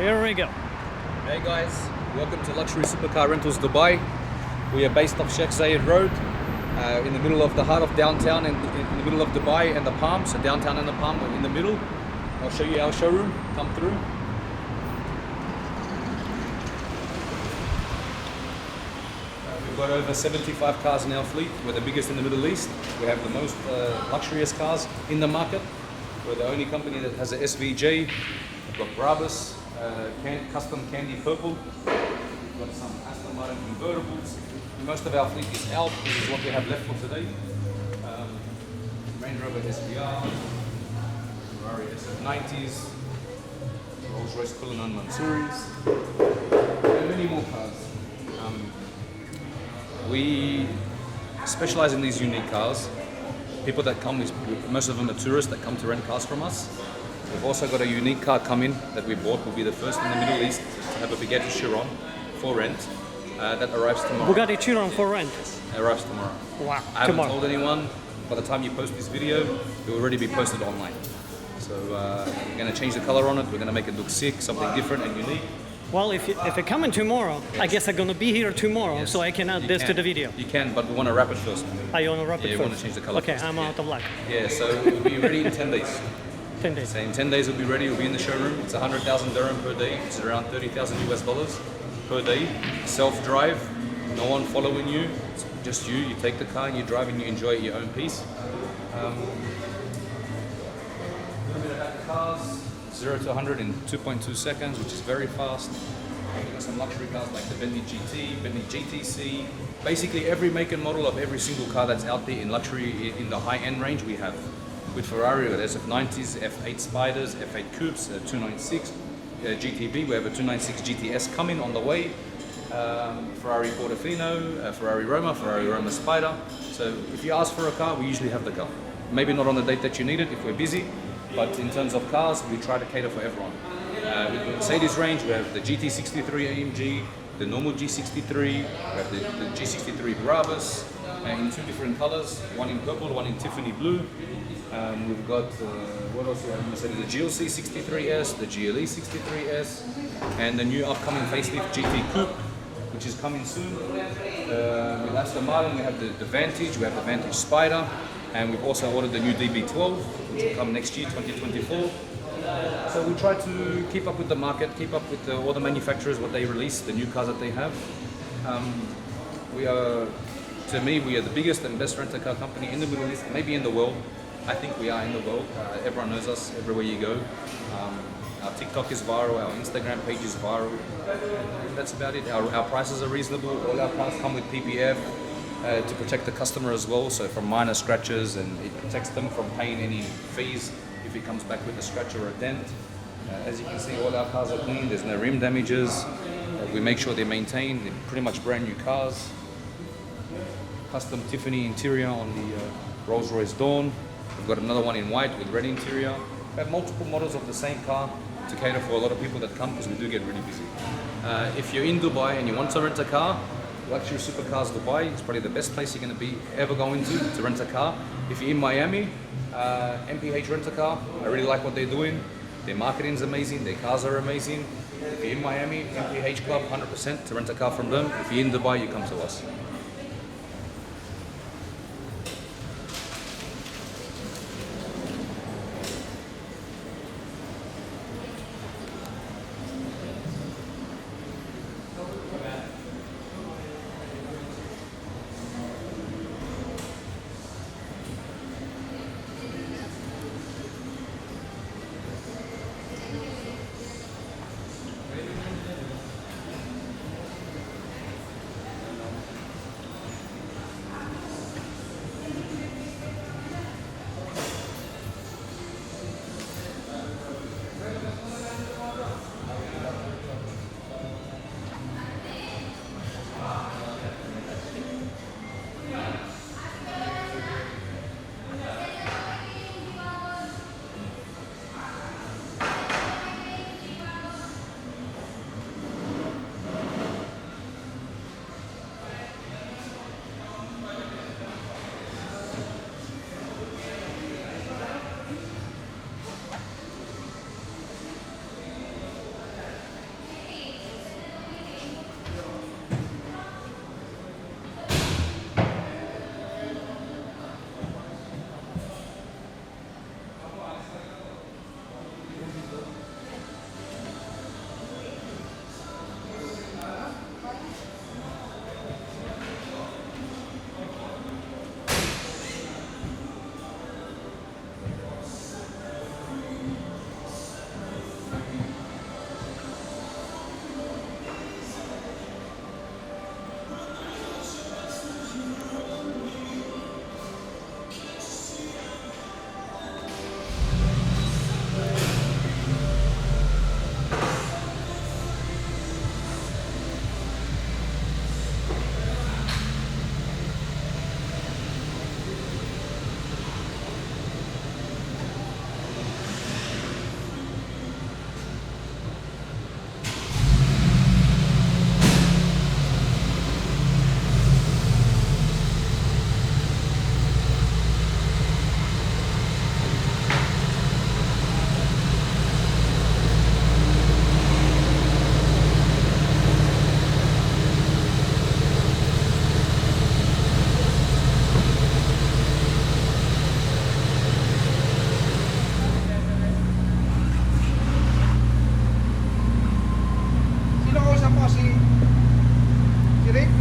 Here we go. Hey guys, welcome to Luxury Supercar Rentals Dubai. We are based off Sheikh Zayed Road, in the middle of the heart of downtown, in the middle of Dubai and the Palm. So downtown and the Palm are in the middle. I'll show you our showroom. Come through. We've got over 75 cars in our fleet. We're the biggest in the Middle East. We have the most luxurious cars in the market. We're the only company that has a SVJ. We've got Brabus, custom candy purple. We've got some Aston Martin convertibles. Most of our fleet is out. This is what we have left for today. Range Rover SVR, Ferrari SF90s, Rolls Royce Cullinan Mansouris, and many more cars. We specialize in these unique cars. People that come, most of them are tourists that come to rent cars from us. We've also got a unique car coming that we bought. We'll be the first in the Middle East to have a Bugatti Chiron for rent. That arrives tomorrow. Bugatti Chiron for rent? It arrives tomorrow. Wow, I haven't told anyone. By the time you post this video, it will already be posted online. So we're going to change the color on it. We're going to make it look sick, something different and unique. Well, if you're coming tomorrow, yes. I guess I'm going to be here tomorrow, yes. So I can add this to the video. You can, but we want to wrap it first. You want to wrap it first? You want to change the color Okay, first. I'm out of luck. Yeah, so it will be ready in 10 days. 10 days. So in 10 days, it'll be ready. We'll be in the showroom. It's 100,000 dirham per day. It's around 30,000 US dollars per day. Self-drive, no one following you. It's just you. You take the car and you drive and you enjoy it at your own pace. A little bit about the cars. 0 to 100 in 2.2 seconds, which is very fast. We've got some luxury cars like the Bentley GT, Bentley GTC. Basically every make and model of every single car that's out there in luxury, in the high-end range, we have. With Ferrari, we have SF90s, F8 Spiders, F8 Coupes, 296 GTB. We have a 296 GTS coming on the way. Ferrari Portofino, Ferrari Roma Spider. So if you ask for a car, we usually have the car. Maybe not on the date that you need it if we're busy, but in terms of cars, we try to cater for everyone. With the Mercedes range, we have the GT63 AMG, the normal G63, we have the G63 Brabus, in two different colors, one in purple, one in Tiffany blue. We've got, what else do we have? Mercedes, the GLC 63S, the GLE 63S, and the new upcoming facelift GT Coupe, which is coming soon. With Aston Martin, we have the Vantage, we have the Vantage Spider, and we've also ordered the new DB12, which will come next year, 2024. So we try to keep up with the market, keep up with all the manufacturers, what they release, the new cars that they have. To me, we are the biggest and best rental car company in the Middle East, maybe in the world. I think we are in the world. Everyone knows us everywhere you go. Our TikTok is viral, our Instagram page is viral. That's about it. Our prices are reasonable. All our cars come with PPF to protect the customer as well. So from minor scratches, and it protects them from paying any fees if it comes back with a scratch or a dent. As you can see, all our cars are clean. There's no rim damages. We make sure they're maintained. They're pretty much brand new cars. Custom Tiffany interior on the Rolls Royce Dawn. We've got another one in white with red interior. We have multiple models of the same car to cater for a lot of people that come, because we do get really busy. If you're in Dubai and you want to rent a car, Luxury Supercars Dubai is probably the best place you're going to be ever going to rent a car. If you're in Miami, MPH Rent a Car, I really like what they're doing. Their marketing is amazing, their cars are amazing. If you're in Miami, MPH Club, 100% to rent a car from them. If you're in Dubai, you come to us. today?